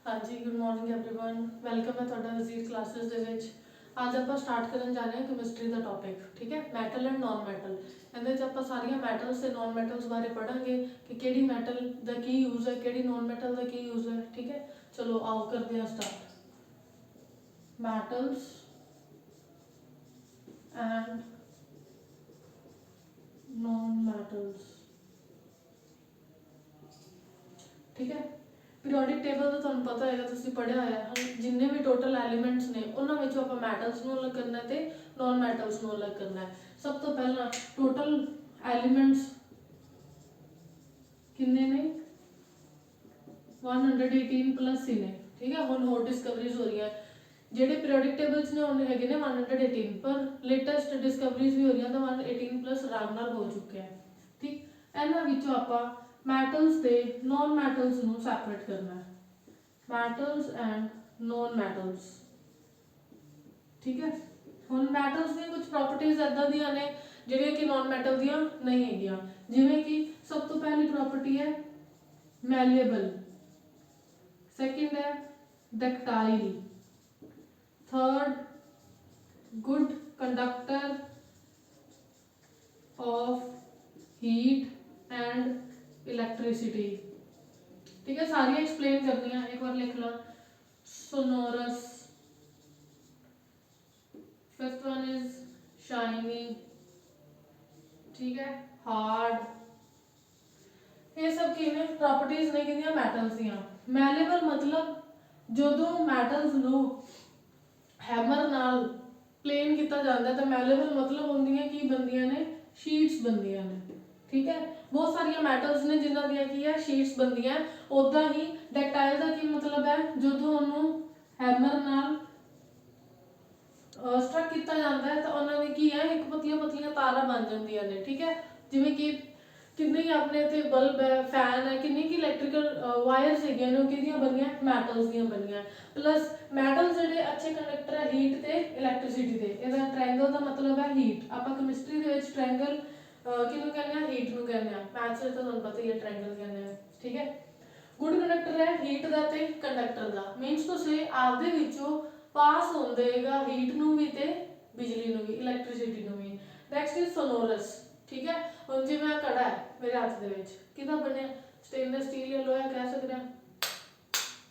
हाँ जी, good morning everyone. Welcome है ਤੁਹਾਡਾ ਵਜ਼ੀਰ ਕਲਾਸਿਸ ਦੇ ਵਿੱਚ। ਅੱਜ ਆਪਾਂ ਸਟਾਰਟ ਕਰਨ ਜਾ ਰਹੇ ਹਾਂ ਕੈਮਿਸਟਰੀ ਦਾ ਟੌਪਿਕ। ਠੀਕ ਹੈ, ਮੈਟਲ ਐਂਡ ਨਾਨ ਮੈਟਲ। ਇਹਦੇ ਵਿੱਚ ਆਪਾਂ ਸਾਰੀਆਂ ਮੈਟਲਸ ਤੇ ਨਾਨ ਮੈਟਲਸ ਬਾਰੇ ਪੜਾਂਗੇ ਕਿ ਕਿਹੜੀ ਮੈਟਲ ਦਾ ਕੀ ਯੂਜ਼ ਹੈ, ਕਿਹੜੀ ਨਾਨ ਮੈਟਲ ਦਾ ਕੀ ਯੂਜ਼ ਹੈ। ਠੀਕ ਹੈ, ਚਲੋ ਆਓ ਕਰਦੇ ਹਾਂ start. Metals and naan metals. ठीक है, ਪੀਰੀਓਡਿਕ ਟੇਬਲ ਤਾਂ ਤੁਹਾਨੂੰ ਪਤਾ ਹੋਏਗਾ, ਤੁਸੀਂ ਪੜ੍ਹਿਆ ਹੋਇਆ ਹੈ। ਜਿੰਨੇ ਵੀ ਟੋਟਲ ਐਲੀਮੈਂਟਸ ਨੇ ਉਹਨਾਂ ਵਿੱਚੋਂ ਆਪਾਂ ਮੈਟਲਸ ਨੂੰ ਅਲੱਗ ਕਰਨਾ ਤੇ ਨਾਨ ਮੈਟਲਸ ਨੂੰ ਅਲੱਗ ਕਰਨਾ ਹੈ। ਸਭ ਤੋਂ ਪਹਿਲਾਂ ਟੋਟਲ ਐਲੀਮੈਂਟਸ ਕਿੰਨੇ ਨੇ? 118 ਪਲੱਸ ਹੀ ਨੇ। ਠੀਕ ਹੈ, ਹੁਣ ਹੋਰ ਡਿਸਕਵਰੀਜ਼ ਹੋ ਰਹੀਆਂ। ਜਿਹੜੇ ਪੀਰੀਓਡਿਕ ਟੇਬਲਸ ਨੇ ਉਹਨੇ ਹੈਗੇ ਨੇ 118, ਪਰ ਲੇਟੈਸਟ ਡਿਸਕਵਰੀਜ਼ ਵੀ ਹੋ ਰਹੀਆਂ ਤਾਂ 118 ਪਲੱਸ ਆਰਾਮ ਨਾਲ ਹੋ ਚੁੱਕਿਆ ਹੈ। ਠੀਕ, ਇਹਨਾਂ ਵਿੱਚੋਂ ਆਪਾਂ ਮੈਟਲਸ ਤੇ ਨॉन ਮੈਟਲਸ ਨੂੰ ਸੈਪਰੇਟ ਕਰਨਾ ਹੈ। Metals and non metals. ਠੀਕ ਹੈ, ਹੁਣ ਮੈਟਲਸ ਦੀਆਂ ਕੁਝ ਪ੍ਰੋਪਰਟੀਜ਼ ਇਦਾਂ ਦੀਆਂ ਨੇ ਜਿਹੜੀਆਂ ਕਿ ਨॉन ਮੈਟਲ ਦੀਆਂ ਨਹੀਂ ਹੈਗੀਆਂ। ਜਿਵੇਂ ਕਿ ਸਭ ਤੋਂ ਪਹਿਲੀ ਪ੍ਰੋਪਰਟੀ ਹੈ ਮੈਲੀਏਬਲ, ਸੈਕਿੰਡ ਹੈ ductile, third good conductor of heat and electricity. ठीक है, सारी एक्सप्लेन करनी है, एक बार लिख लो। Sonorous, fifth one is shiny. ठीक है, हार्ड। ये सब की ने प्रॉपर्टीज ने किनिया मैटल्स दियां। मैलेबल मतलब ਜਦੋਂ ਮੈਟਲਸ ਨੂੰ हैमर नाल प्लेन किया जाता है तो मैलेबल मतलब होंदियां की बनदियां ने शीट्स बनदियां ने। ठीक है, बहुत सारिया मैटल्स ने जिन्हां दियां की है शीट्स बनदियां। उदा ही डक्टाइल का की मतलब है जो उन्होंने हैमर नाल स्ट्रक किया जाता है तो उन्होंने की है एक पतलियां पतलियां तारा बन जांदियां ने। ठीक है, जिवें कि किन्ने ही अपने ते बल्ब है, फैन है, किन्नी की इलैक्ट्रिकल वायर्स है किहदियां बनियां मैटल्स दियां बनियां। प्लस मैटल्स जिहड़े अच्छे कंडक्टर है हीट ते इलैक्ट्रिसिटी दे। इहदा ट्रायंगल का मतलब है हीट। आपां केमिस्ट्री दे विच ट्रायंगल किहनूं कहने आ? हीट नूं कहने आ। मैथ्स विच तां तुहानूं पता ही है ट्रायंगल कहने आ। ठीक है, गुड कंडक्टर है हीट दा ते कंडक्टर दा। मीनस टू से आपदे विचों पास होंदेगा हीट नूं भी ते बिजली नूं भी, इलैक्ट्रिसिटी नूं भी। Next is sonorous. ठीक है, हुण जिवें आ कड़ा है मेरे हाथ दे विच, किहदा बनिया? स्टेनलेस स्टील या लोहा कह सकदे आ।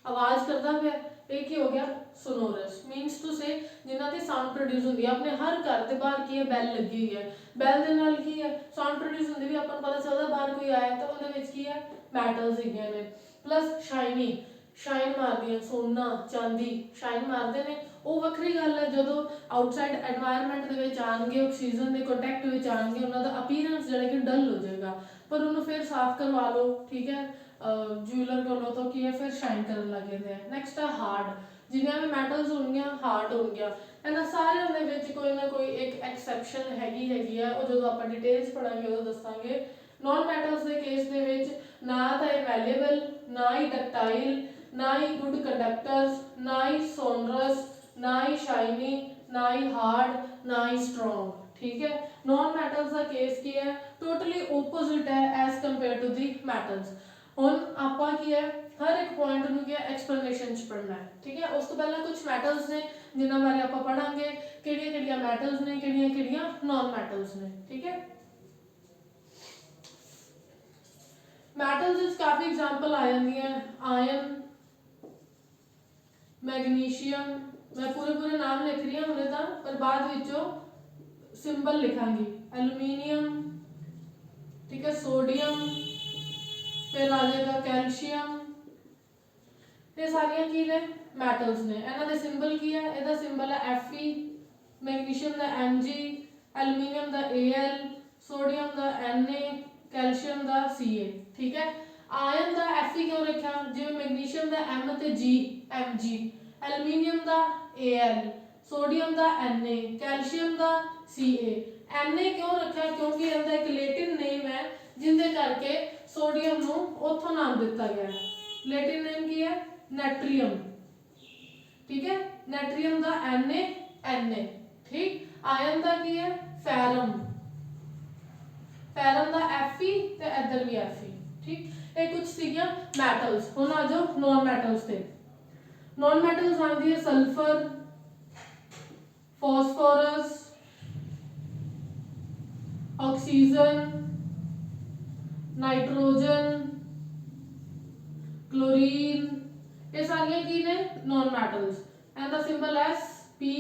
आवाज करता पे ये की हो गया? सोनोरस। मीनस टू से जिन्हां ते साउंड प्रोड्यूस होंदी है। अपने हर घर के बाहर की है बैल लगी हुई है। बैल दे नाल की है साउंड प्रोड्यूस होंदी भी, अपन पता चलदा बाहर कोई आया तो उहदे विच की है मैटल्स हैगियां ने। प्लस शाइनी, शाइन मारदी है, सोना चांदी शाइन मारते हैं। वो वक्री गल है जो आउटसाइड एनवायरनमेंट दे विच आउणगे, ऑक्सीजन के कॉन्टैक्ट विच आउणगे, उन्हां दा अपीयरेंस जिहड़ा कि डल हो जाएगा। पर उन्होंने फिर साफ करवा लो, ठीक है, ज्वेलर को तो की है फिर शाइन करने लग जाते हैं। नैक्सट है हार्ड। जिन्हें भी मैटल्स होंगे हार्ड हो गया। इन्होंने सारे दे विच कोई ना कोई एक एक्सैप्शन हैगी है, और जो आप डिटेल्स पढ़ांगे उदों दसांगे। नॉन मैटल्स के केस दे विच ना तो ये मैलेबल, ना ही डक्टाइल, ना ही गुड कंडक्टर्स, ना ही सोनरस, ना ही शाइनी, ना ही हार्ड, ना ही स्ट्रॉन्ग। ठीक है, नॉन मैटल्स का केस की है टोटली ओपोजिट है as compare to the metals. हुण आपां की है हर एक पॉइंट नूं की एक्सप्लेनेशन च पढ़ना है। ठीक है, उस तो पहले कुछ मैटल्स ने जिन्हां बारे आपां पढ़ांगे, किहड़ियां-किहड़ियां मैटल्स ने, किहड़ियां-किहड़ियां नॉन मैटल्स ने। ठीक है, मैटल्स इच काफ़ी एग्जाम्पल आ जाती हैं। आयन, मैग्नीशियम, मैं पूरे नाम लिख रही हूँ हुणे तां, पर बाद विचों सिंबल लिखांगी। एल्यूमीनियम, ठीक है, सोडियम, फिर आ जाएगा कैल्शियम। ये सारियां की ने मैटल्स ने। इन्हां दे सिंबल की है? इहदा सिंबल है Fe, मैग्नीशियम दा Mg, एल्यूमीनियम दा Al, सोडियम दा Na, कैल्शियम दा Ca। ठीक है, आयन दा Fe क्यों रखा? जिवें मैग्नीशियम दा M ते G Mg, एल्यूमीनियम दा Al, सोडियम दा Na, कैल्शियम दा Ca। Na क्यों रखा? क्योंकि इहदा एक लैटिन नेम है जिंदे करके सोडियम नूं उत्थों नाम दिता गया है। लैटिन नेम की है? नैट्रियम। ठीक है, नैट्रियम दा Na। ठीक, आयन दा की है? फेरम। फेरम दा Fe ते इधर भी Fe। ठीक, ये कुछ सीगियां मैटल्स। हुण आ जाओ नॉन मैटल्स ते। नॉन मेटल्स आती है sulphur, phosphorus, oxygen, nitrogen, chlorine, ये सारियां की ने non metals. And the symbol S P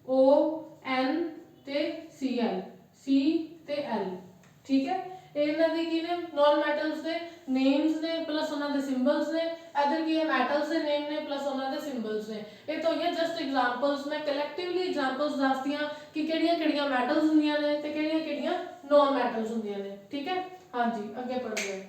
O N ते सी एल, सी ते एल, ठीक है। ਇਹਨਾਂ ਦੇ ਕੀ ਨੇ ਨॉन ਮੈਟਲਸ ਦੇ ਨੇਮਸ ਨੇ ਪਲੱਸ ਉਹਨਾਂ ਦੇ ਸਿੰਬਲਸ ਨੇ। ਇਧਰ ਕੀ ਹੈ ਮੈਟਲਸ ਦੇ ਨੇਮ ਨੇ ਪਲੱਸ ਉਹਨਾਂ ਦੇ ਸਿੰਬਲਸ ਨੇ। ਇਹ ਤਾਂ ਹੋਈਆਂ ਜਸਟ ਐਗਜ਼ਾਮਪਲਸ, ਮੈਂ ਕਲੈਕਟਿਵਲੀ ਐਗਜ਼ਾਮਪਲਸ ਦੱਸਦੀਆਂ ਕਿ ਕਿਹੜੀਆਂ ਕਿਹੜੀਆਂ ਮੈਟਲਸ ਹੁੰਦੀਆਂ ਨੇ ਤੇ ਕਿਹੜੀਆਂ ਕਿਹੜੀਆਂ ਨॉन ਮੈਟਲਸ ਹੁੰਦੀਆਂ ਨੇ, ਠੀਕ ਹੈ। ਹਾਂਜੀ ਅੱਗੇ ਪੜ੍ਹਦੇ ਹਾਂ।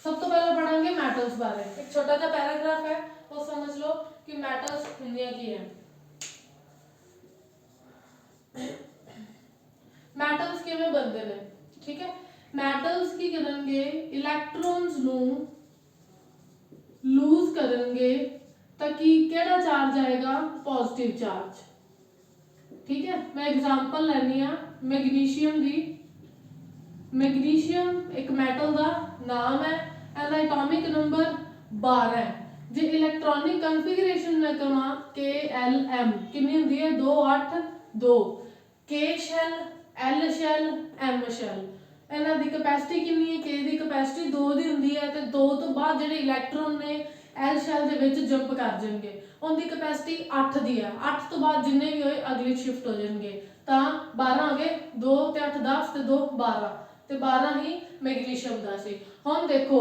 सब तो पहले पढ़ेंगे मेटल्स बारे। एक छोटा सा पैराग्राफ है वो समझ लो कि मेटल्स दुनिया की है। ਮੈਟਲਸ ਕਿਵੇਂ ਬਣਦੇ ਨੇ, ਠੀਕ ਹੈ। ਮੈਟਲਸ ਕੀ ਕਰਨਗੇ, ਇਲੈਕਟ੍ਰੋਨਸ ਨੂੰ ਲੂਜ਼ ਕਰਨਗੇ ਤਾਂ ਕਿ ਕਿਹੜਾ ਚਾਰਜ ਆਏਗਾ, ਪੋਜ਼ਿਟਿਵ ਚਾਰਜ, ਠੀਕ ਹੈ। ਮੈਂ ਐਗਜ਼ਾਮਪਲ ਲੈਣੀ ਆ ਮੈਗਨੀਸ਼ੀਅਮ ਦੀ। ਮੈਗਨੀਸ਼ੀਅਮ ਇੱਕ ਮੈਟਲ ਦਾ ਨਾਮ ਹੈ। ਇਹਦਾ ਐਟੋਮਿਕ ਨੰਬਰ 12 ਹੈ। ਜੇ ਇਲੈਕਟ੍ਰੋਨਿਕ ਕਨਫੀਗਰੇਸ਼ਨ ਮੈਂ ਕਹਾਂ KLM ਕਿੰਨੀ ਹੁੰਦੀ ਹੈ, 2 8 2। K shell, L shell, M shell. ਇਹਨਾਂ ਦੀ ਕਪੈਸਿਟੀ ਕਿੰਨੀ ਹੈ, K ਦੀ ਕਪੈਸਿਟੀ 2 ਦੀ ਹੁੰਦੀ ਹੈ ਤੇ 2 ਤੋਂ ਬਾਅਦ ਜਿਹੜੇ ਇਲੈਕਟ੍ਰੋਨ ਨੇ L ਸ਼ੈਲ ਦੇ ਵਿੱਚ ਜੰਪ ਕਰ ਜਾਣਗੇ। ਉਹਦੀ ਕਪੈਸਿਟੀ 8 ਦੀ ਹੈ। 8 ਤੋਂ ਬਾਅਦ ਜਿੰਨੇ ਵੀ ਹੋਏ ਅਗਲੀ ਸ਼ਿਫਟ ਹੋ ਜਾਣਗੇ ਤਾਂ 12 ਹੋ ਗਏ। 2 ਤੇ 8 10 ਤੇ 2 12 ਤੇ 12 ਹੀ ਮੈਗਨੀਸ਼ੀਅਮ ਦਾ ਸੀ। ਹੁਣ ਦੇਖੋ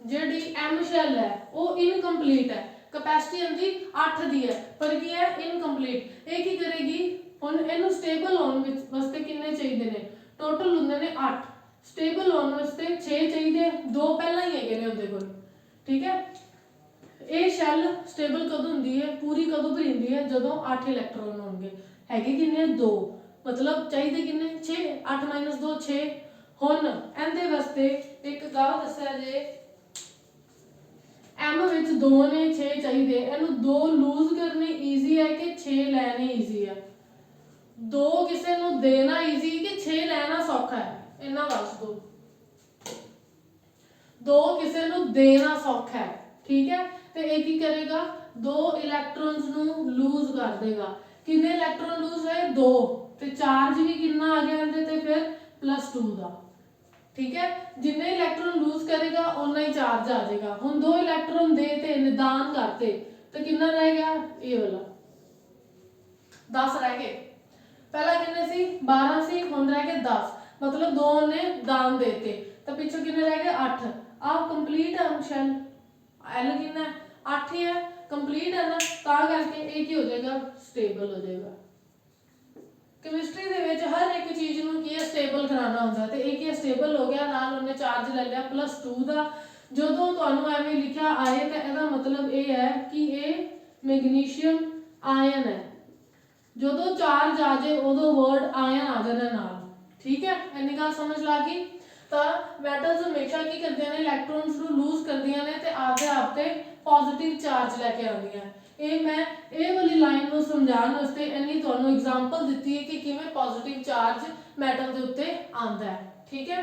ਜਿਹੜੀ M ਸ਼ੈਲ ਹੈ ਉਹ ਇਨਕੰਪਲੀਟ ਹੈ। कैपेसिटी इनकी 8 दी है पर की है इनकंप्लीट। ये की करेगी हुन इनू स्टेबल होने वास्ते कितने चाहिए ने, टोटल होंगे ने 8, स्टेबल होने वास्ते 6 चाहिए, 2 पहला ही है ने उनके कोल, ठीक है। ये शैल स्टेबल कदों होंदी है, पूरी कदों भरींदी है जदों 8 इलैक्ट्रॉन होंगे। हैगे कितने 2, मतलब चाहिए कितने 6, 8 - 2 6। हुन इहदे वास्ते एक गल दस्सिया जे M ਵਿੱਚ 2 ਨੇ 6 ਚਾਹੀਦੇ, ਇਹਨੂੰ 2 ਲੂਜ਼ ਕਰਨੇ ਈਜ਼ੀ ਹੈ ਕਿ 6 ਲੈਣੇ ਈਜ਼ੀ ਹੈ। 2 ਕਿਸੇ ਨੂੰ ਦੇਣਾ ਈਜ਼ੀ ਕਿ 6 ਲੈਣਾ ਸੌਖਾ ਹੈ, ਇਹਨਾਂ ਦੱਸ ਦੋ। 2 ਕਿਸੇ ਨੂੰ ਦੇਣਾ ਸੌਖਾ ਹੈ, ਠੀਕ ਹੈ। ਤੇ ਇਹ ਕੀ ਕਰੇਗਾ, 2 ਇਲੈਕਟ੍ਰੋਨਸ ਨੂੰ ਲੂਜ਼ ਕਰ ਦੇਗਾ। ਕਿੰਨੇ ਇਲੈਕਟ੍ਰੋਨ ਲੂਜ਼ ਹੋਏ, 2 ਤੇ ਚਾਰਜ ਵੀ ਕਿੰਨਾ ਆ ਗਿਆ ਇਹਦੇ ਤੇ ਫਿਰ +2 ਦਾ, ठीक है। जिन्ने इलैक्ट्रॉन लूज करेगा उतना ही चार्ज आ जाएगा। हुन 2 इलैक्ट्रॉन दे ते निदान करते तो कितना रह गया, ये वाला 10 रह गए। पहला कितने सी 12 सी, हुन रह गए 10, मतलब 2 ने दान देते तो पिछे कितने रह गए 8। आप कंप्लीट है शैल, एल कितना 8 ही है, कंप्लीट है ना, ता करके एक ही हो जाएगा, स्टेबल हो जाएगा। केमिस्ट्री ਦੇ ਵਿੱਚ ਹਰ ਇੱਕ ਚੀਜ਼ ਨੂੰ ਕੀ ਹੈ, ਸਟੇਬਲ ਕਰਾਉਣਾ ਹੁੰਦਾ ਤੇ ਇਹ ਕੀ ਸਟੇਬਲ ਹੋ ਗਿਆ, ਨਾਲ ਉਹਨੇ ਚਾਰਜ ਲੈ ਲਿਆ +2 ਦਾ। ਜਦੋਂ ਤੁਹਾਨੂੰ ਐਵੇਂ ਲਿਖਿਆ ਆਏ ਤਾਂ ਇਹਦਾ ਮਤਲਬ ਇਹ ਹੈ ਕਿ ਇਹ ਮੈਗਨੀਸ਼ੀਅਮ ਆਇਨ ਹੈ। ਜਦੋਂ ਚਾਰਜ ਆ ਜਾਏ ਉਦੋਂ ਵਰਡ ਆਇਨ ਆ ਜਾਣਾ ਨਾਲ, ਠੀਕ ਹੈ। ਇੰਨੀ ਗੱਲ ਸਮਝ ਲੱਗ ਗਈ। ਤਾਂ ਮੈਟਲਸ ਹਮੇਸ਼ਾ ਕੀ ਕਰਦੀਆਂ ਨੇ, ਇਲੈਕਟ੍ਰੋਨਸ ਨੂੰ ਲੂਜ਼ ਕਰਦੀਆਂ ਨੇ ਤੇ ਆਪਦੇ ਆਪ ਤੇ ਪੋਜ਼ਿਟਿਵ ਚਾਰਜ ਲੈ ਕੇ ਆਉਂਦੀਆਂ। ਇਹ ਮੈਂ ਇਹ ਵਾਲੀ ਲਾਈਨ ਨੂੰ ਸਮਝਾਉਣ ਵਾਸਤੇ ਇੰਨੀ ਤੁਹਾਨੂੰ ਐਗਜ਼ਾਮਪਲ ਦਿੱਤੀ ਹੈ ਕਿ ਕਿਵੇਂ ਪੋਜ਼ਿਟਿਵ ਚਾਰਜ ਮੈਟਲ ਦੇ ਉੱਤੇ ਆਉਂਦਾ ਹੈ, ਠੀਕ ਹੈ।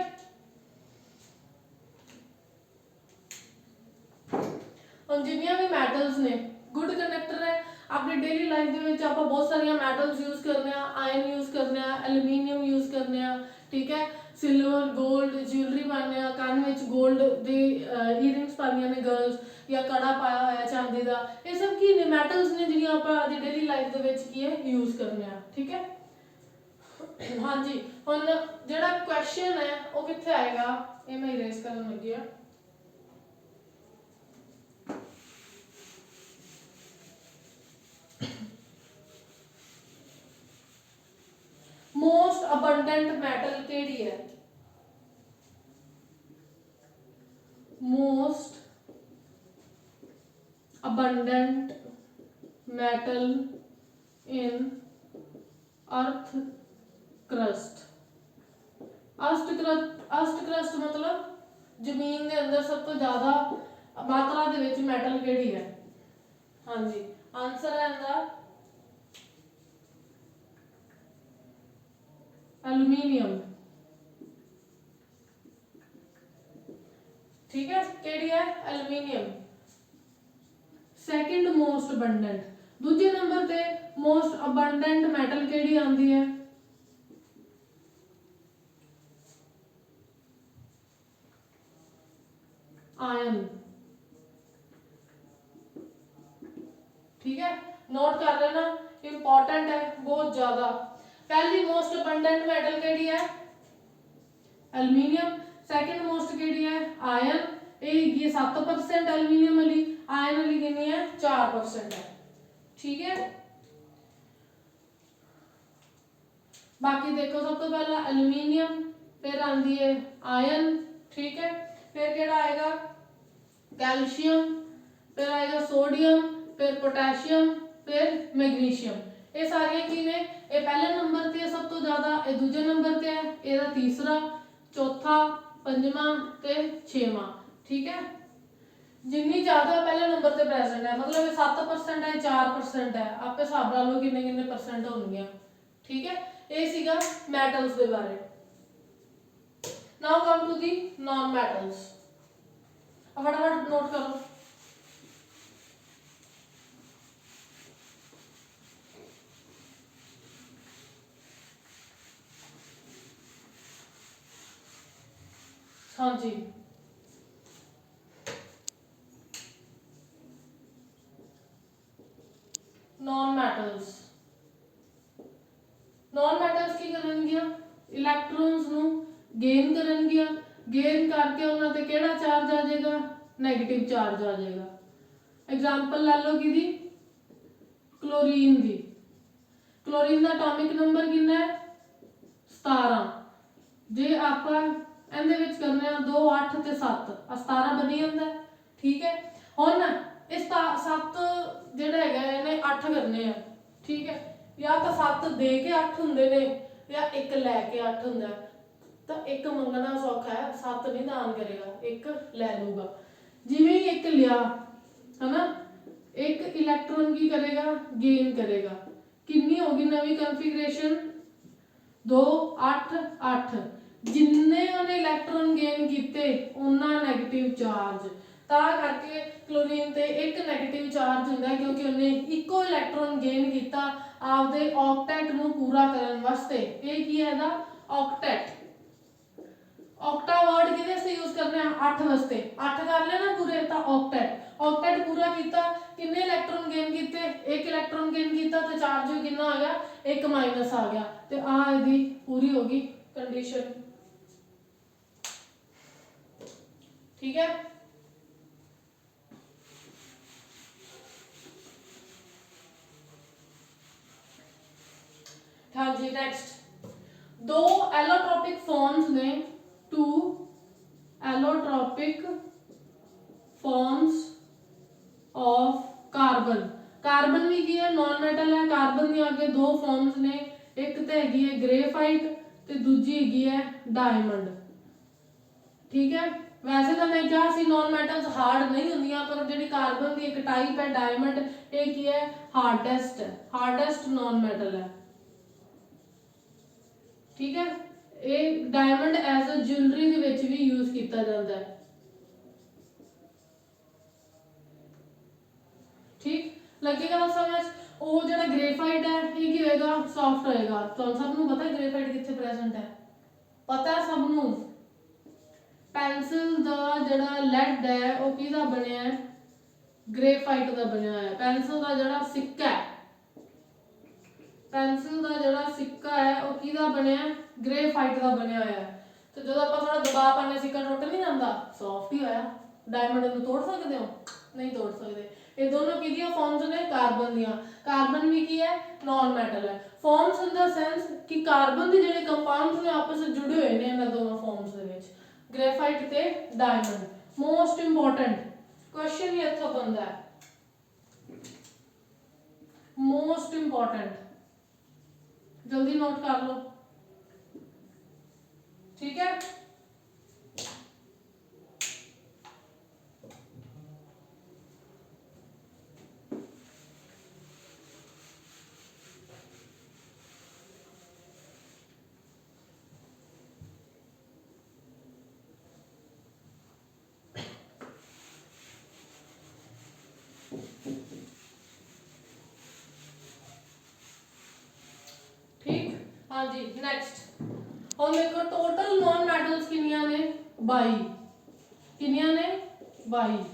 ਹੁਣ ਜਿੰਨੀਆਂ ਵੀ ਮੈਟਲਸ ਨੇ ਗੁੱਡ ਕੰਡਕਟਰ ਹੈ। अपनी डेली लाइफ ਦੇ ਵਿੱਚ ਆਪਾਂ ਬਹੁਤ ਸਾਰੀਆਂ ਮੈਟਲਸ ਯੂਜ਼ ਕਰਨੇ ਆ, ਆਇਰਨ ਯੂਜ਼ ਕਰਨੇ ਆ, ਐਲੂਮੀਨੀਅਮ ਯੂਜ਼ ਕਰਨੇ ਆ, ਠੀਕ ਹੈ। ਸਿਲਵਰ ਗੋਲਡ ਜਿਊਲਰੀ ਪਾਉਂਦੇ ਆ, ਕੰਨ ਵਿੱਚ ਗੋਲਡ ਦੇ ਈਅਰਿੰਗਸ ਪਾਉਂਦੀਆਂ ਨੇ ਗਰਲਸ, ਜਾਂ ਕੜਾ ਪਾਇਆ ਹੋਇਆ ਚਾਂਦੀ ਦਾ। ਇਹ ਸਭ ਕੀ ਨੇ, ਮੈਟਲਸ ਨੇ ਜਿਹੜੀਆਂ ਆਪਾਂ ਆਪਣੀ ਡੇਲੀ ਲਾਈਫ ਦੇ ਵਿੱਚ ਕੀ ਹੈ ਯੂਜ਼ ਕਰਨੇ ਆ, ਠੀਕ ਹੈ। ਹਾਂਜੀ ਹੁਣ ਜਿਹੜਾ ਕੁਐਸਚਨ ਹੈ ਉਹ ਕਿੱਥੇ ਆਏਗਾ, ਇਹ ਮੈਂ ਇਰੇਜ਼ ਕਰਨ ਲੱਗੀ ਆ। मोस्ट abundant metal केड़ी है, most abundant metal in earth crust, अष्ट क्रस्ट मतलब जमीन के अंदर सब तो ज्यादा मात्रा दे विच मैटल केड़ी है? हाँ जी, आंसर है इनका एल्यूमीनियम। ठीक है, केड़ी है? एल्यूमीनियम। सेकंड मोस्ट अबंडेंट, दूजे नंबर ते मोस्ट अबंडेंट मैटल केड़ी आंदी है? आयन। ठीक है, नोट कर लेना, इंपॉर्टेंट है बहुत ज्यादा। पहली मोस्ट अबंडेंट मेटल केड़ी है? एल्यूमीनियम। सेकंड मोस्ट केड़ी है? आयन। ये 7% एल्यूमीनियम वाली, आयन वाली कितनी है? 4% है। ठीक है, बाकी देखो सब तो पहला एल्यूमीनियम, फिर आंदी है आयन। ठीक है, फिर केड़ा आएगा? कैल्शियम, फिर आएगा सोडियम, फिर पोटेशियम, फिर मैग्नीशियम। ये सारियां की ने? ये पहले नंबर ते सब तो ज्यादा, ये दूजे नंबर ते है, एदा तीसरा, चौथा, पंजवां ते छेवां। ठीक है, जिन्नी ज्यादा पहले नंबर ते प्रेजेंट है, मतलब ये 7% है, 4% है, आपे हिसाब ला लो किन्ने किन्ने परसेंट होंगे। ठीक है, ये सीगा मेटल्स के बारे। Now come to the non metals, फटाफट नोट करो। हाँ जी, नॉन मेटल्स। नॉन मेटल्स की करनगियां? इलेक्ट्रॉन्स नु गेन करनगियां, गेन करके उन्हां ते केड़ा चार्ज आ जाएगा? नेगेटिव चार्ज आ जाएगा। एग्जांपल ले लो किदी? क्लोरीन दी। क्लोरीन दा एटॉमिक नंबर कितना है? 17। जे आपां इहदे विच करने आ 2 8 ते 7, 17 बनी जांदा है। ठीक है, हुण इस 7 जेड़ा हैगा इहने 8 करने आ। ठीक है, या तो 7 दे के 8 हुंदे ने, या 1 लैके 8 हुंदा है। तो 1 मंगना सौखा है, 7 नहीं दान करेगा, 1 लै लूगा। जिवें ही 1 लिया है ना, 1 इलेक्ट्रॉन की करेगा? गेन करेगा। कितनी होगी नवी कॉन्फ़िगरेशन? 2 8 8। जिन्ने उन्हें इलेक्ट्रॉन गेन किते उन्ना नेगेटिव चार्ज, ता करके क्लोरीन ते एक नेगेटिव चार्ज हुंदा है, क्योंकि उन्हें इको इलेक्ट्रॉन गेन किया आपदे ऑक्टेट नू पूरा करन वास्ते। ये की है दा? ऑक्टेट। ऑक्टा वर्ड किहदे वास्ते यूज करने हैं? 8 वास्ते। 8 कर लेना पूरे तो ऑक्टेट। ऑक्टेट पूरा किया, किन्ने इलेक्ट्रॉन गेन किते? 1 इलेक्ट्रॉन गेन किया तो चार्ज भी कितना आ गया? 1 माइनस आ गया। तो आ इहदी पूरी होगी कंडीशन। ठीक है, हाँ जी, नेक्स्ट। 2 एलोट्रोपिक फॉर्म्स ने, 2 allotropic forms of carbon. Carbon भी की है? नॉन मेटल है। कार्बन दी आगे 2 फॉर्म्स ने, एक तो हैगी है ग्रेफाइट ते दूजी हैगी है डायमंड। ठीक है, वैसे तो मैं क्या सी नॉन मेटल्स हार्ड नहीं होंदियां, पर जिहड़ी कार्बन दी एक टाइप है डायमंड, ये की है? हार्डेस्ट है, हार्डेस्ट नॉन मेटल है। ठीक है, ये डायमंड एज अ ज्वेलरी दे विच भी यूज किया जाता है। ठीक लगेगा ना समझ? वो जो ग्रेफाइट है ये की होएगा? सॉफ्ट होएगा। तो सबनों पता है ग्रेफाइट कित्थे प्रेजेंट है? पता है सबनों? पेंसिल दा जड़ा लेड है वो किहदा बनया है? ग्रेफाइट दा बनया है। पेंसिल दा जड़ा सिक्का है, पेंसिल दा जड़ा सिक्का है वो किहदा बनया है? ग्रेफाइट दा बनया होया है। तो जब आप थोड़ा दबाव पाने सिक्का टुट नहीं जाता? सॉफ्ट ही होया। डायमंड नूं तोड़ सकते हो? नहीं तोड़ सकते। ये दोनों किहदियां फॉर्म्स ने? कार्बन दियां। कार्बन भी की है? नॉन मेटल है। फॉर्म्स इन द सेंस कि कार्बन के जिहड़े कंपाउंड्स ने आपस में जुड़े हुए ने इन्हां दोनों फॉर्म्स दे विच, ग्रेफाइट ते डायमंड। मोस्ट इंपॉर्टेंट क्वेश्चन ही इत्थों बनदा है, मोस्ट इंपॉर्टेंट, जल्दी नोट कर लो। ठीक है। ठीक, हाँ जी नैक्सट हम देखो टोटल नॉन मैटल्स किनिया ने 22 किनिया ने 22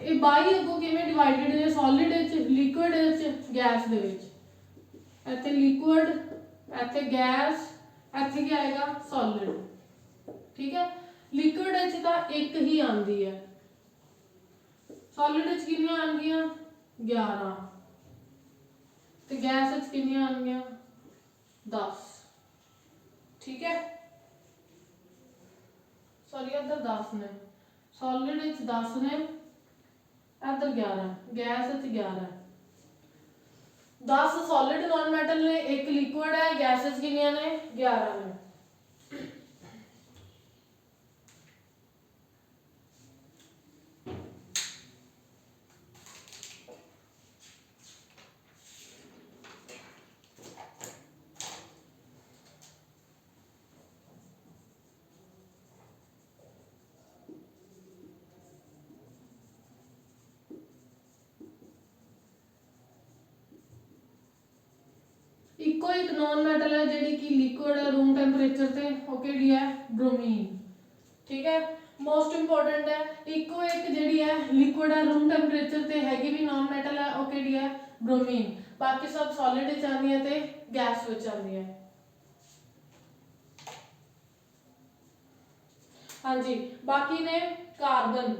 ਇਹ 22 ਅੱਗੋਂ ਕਿਵੇਂ ਡਿਵਾਈਡਡ ਨੇ ਸੋਲਿਡ ਵਿੱਚ ਲਿਕੁਇਡ ਵਿੱਚ ਗੈਸ ਦੇ ਵਿੱਚ ਇੱਥੇ ਲਿਕੁਇਡ ਇੱਥੇ ਗੈਸ ਇੱਥੇ ਕੀ ਆਏਗਾ ਸੋਲਿਡ ਠੀਕ ਹੈ ਲਿਕੁਇਡ ਵਿੱਚ ਤਾਂ ਇੱਕ ਹੀ ਆਂਦੀ ਹੈ ਸੋਲਿਡ ਵਿੱਚ ਕਿੰਨੀਆਂ ਆਣਗੀਆਂ 11 ਤੇ ਗੈਸ ਵਿੱਚ ਕਿੰਨੀਆਂ ਆਣਗੀਆਂ 10 ठीक है सॉरी इधर 10 ने सॉलिड विच 10 ने इधर 11 gas which 11 10 solid non metal ने एक लिक्विड है गैस विच कितनियां ने 11 ने इको एक नॉन मेटल है जेडी की लिक्विड है रूम टेंपरेचर ते वो केड़ी है ब्रोमीन ठीक है मोस्ट इंपोर्टेंट है इको एक जेडी है लिक्विड है रूम टेंपरेचर ते हैगी भी नॉन मेटल है वो केड़ी है ब्रोमीन बाकी सब सॉलिड विच आंदी है ते गैस विच आंदी है हाँ जी बाकी ने कार्बन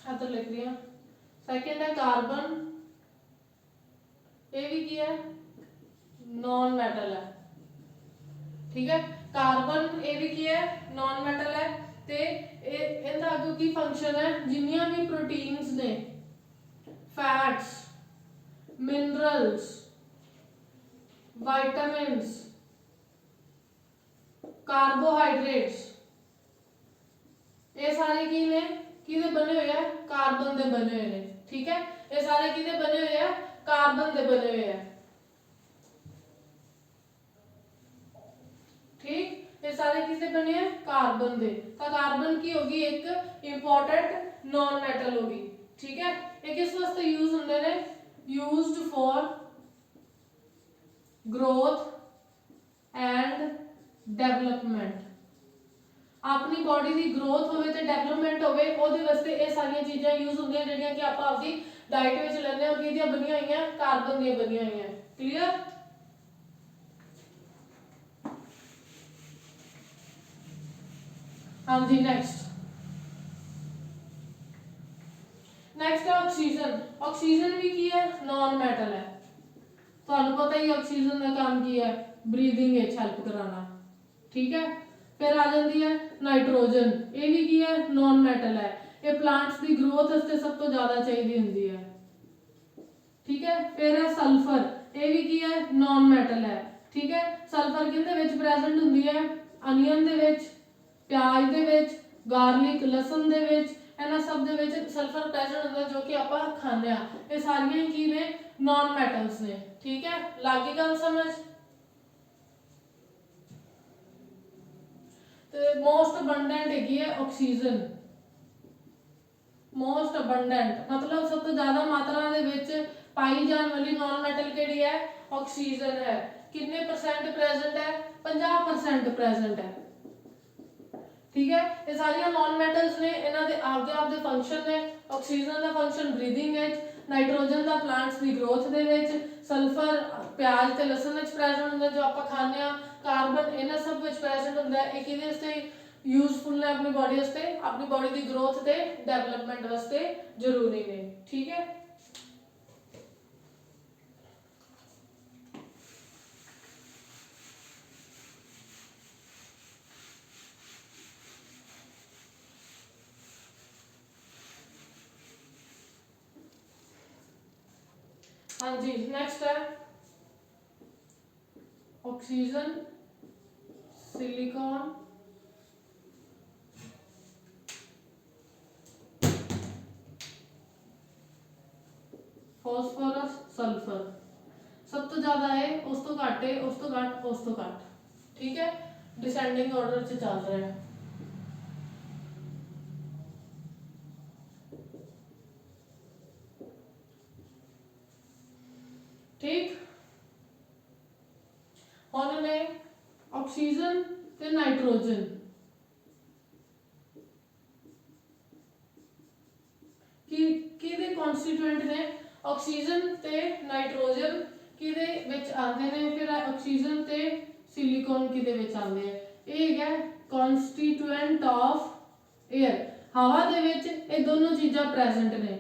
इधर लिख रही हूं सेकंड है कार्बन ये भी क्या है नॉन मेटल है ठीक है कार्बन ये भी क्या है नॉन मेटल है ते इनका अगो की फंक्शन है जिन्नियां भी प्रोटीन्स ने फैट्स मिनरल्स विटामिन्स कार्बोहाइड्रेट्स ये सारे की ने किदे बने हुए हैं कार्बन दे बने हुए हैं ठीक है ये सारे किदे बने हुए हैं कार्बन दे बने हुए हैं ठीक ये सारे किससे बने हैं कार्बन दे तो कार्बन की होगी एक इंपॉर्टेंट नॉन मेटल होगी ठीक है ये किस वास्ते यूज होंगे ने used for growth and development अपनी बॉडी की ग्रोथ होवे ते डेवलपमेंट होवे ओदे वास्ते ये सारी चीजें यूज होंदियां जेडियां कि आप आपदी डाइट विच लेने हो किदियां बनियां होईयां कार्बन दी बनियां होईयां क्लियर हाँ जी नेक्स्ट नेक्स्ट है ऑक्सीजन ऑक्सीजन भी की है नॉन मेटल है ਤੁਹਾਨੂੰ पता ही ऑक्सीजन का काम की है ब्रीदिंग विच हेल्प कराना ठीक है फिर आ जाती है नाइट्रोजन ये भी की है नॉन मेटल है ये प्लांट्स की ग्रोथ वास्ते सब तो ज्यादा चाहिए होंगी है ठीक है फिर है सल्फर ये भी की है नॉन मेटल है ठीक है सल्फर किहदे विच प्रेजेंट होंदी है अनियन दे विच प्याज दे विच गार्लिक लसन दे विच इन्हां सब दे विच सल्फर प्रेजेंट होंदा जो कि आपां खाने आ ये सारियां की ने नॉन मेटल्स ने ठीक है लागी गल समझ तो मोस्ट अबंडेंट है ऑक्सीजन मोस्ट अबंडेंट मतलब सब तो ज्यादा मात्रा दे विच पाई जाने वाली नॉन मेटल केड़ी है ऑक्सीजन है कितने परसेंट प्रेजेंट है 50% प्रेजेंट है ठीक है ये सारी नॉन मेटल्स ने इन्हां दे आपदे फंक्शन ने ऑक्सीजन का फंक्शन ब्रीदिंग विच नाइट्रोजन का प्लांट्स की ग्रोथ दे विच सल्फर प्याज ते लसन विच प्रेजेंट हुंदा जो आपां खाने आ कार्बन इन्हां सब विच प्रेजेंट हुंदा है किहदे वास्ते यूजफुल ने अपनी बॉडी वास्ते अपनी बॉडी की ग्रोथ ते डेवलपमेंट वास्ते जरूरी ने ठीक है हाँ जी, नेक्स्ट है ऑक्सीजन, सिलिकॉन, ਫਾਸਫੋਰਸ, ਸਲਫਰ। ਸਭ ਤੋਂ ਜ਼ਿਆਦਾ ਹੈ, ਉਸ ਤੋਂ ਘੱਟ ਹੈ, ਉਸ ਤੋਂ ਘੱਟ, ਉਸ ਤੋਂ ਘੱਟ। ਠੀਕ ਹੈ, डिसेंडिंग ऑर्डर से चल रहा है। ठीक, हुण ने ऑक्सीजन ते नाइट्रोजन किहदे कॉन्स्टिट्यूएंट ने, ऑक्सीजन ते नाइट्रोजन किहदे विच आंदे ने, फिर ऑक्सीजन ते सिलिकॉन किहदे विच आंदे हैं। ये है कॉन्स्टिट्यूएंट ऑफ एयर। हवा दे विच ये दोनों चीज़ां प्रेजेंट ने,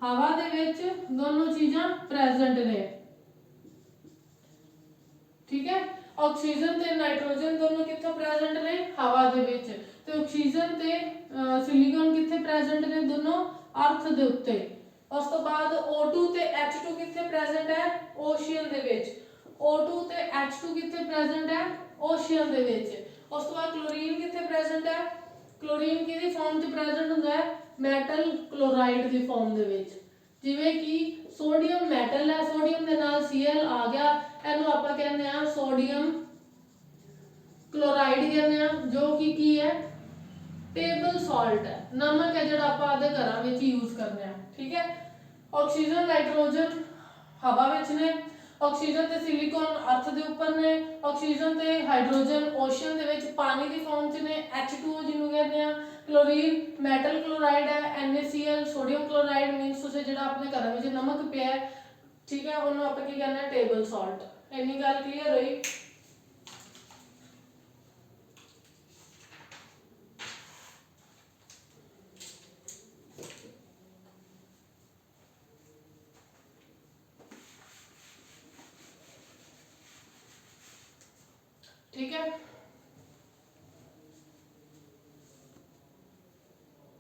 हवा दे विच दोनों चीज़ां प्रेजेंट ने। ठीक है, ऑक्सीजन ते नाइट्रोजन दोनों कित्थे प्रेजेंट ने, हवा दे विच, ते ऑक्सीजन ते सिलिकॉन कित्थे प्रेजेंट ने, दोनों अर्थ दे उत्ते। उस तो बाद O2 ते H2 कित्थे प्रेजेंट है, ओशियन दे विच। O2 ते H2 कित्थे प्रेजेंट है, ओशियन दे विच। उस तो बाद क्लोरीन कित्थे प्रेजेंट है, क्लोरीन किहदी फॉर्म च प्रेजेंट हुंदा है, मैटल क्लोराइड दी फॉर्म दे विच। जिवें कि सोडियम मैटल है, सोडियम दे नाल Cl आ गया, इहनूं आपां कहंदे आ सोडियम क्लोराइड कहंदे आ, जो कि की है टेबल सॉल्ट है, नमक है जिहड़ा आपां आपदे घरां विच यूज करने आ। ठीक है, ऑक्सीजन नाइट्रोजन हवा विच ने, ऑक्सीजन ते सिलिकॉन अर्थ दे उपर ने, ऑक्सीजन ते हाइड्रोजन ओशियन दे विच पानी दी फॉर्म च ने, H2O जिन्हों कहते हैं, क्लोरीन मैटल क्लोराइड है, NaCl सोडियम क्लोराइड मीनस तुसीं जिहड़ा अपने घरां विच नमक पिया है, ठीक है, उन्होंने आपां की कहना है टेबल सॉल्ट। इन्नी गल क्लीयर हुई। ठीक है।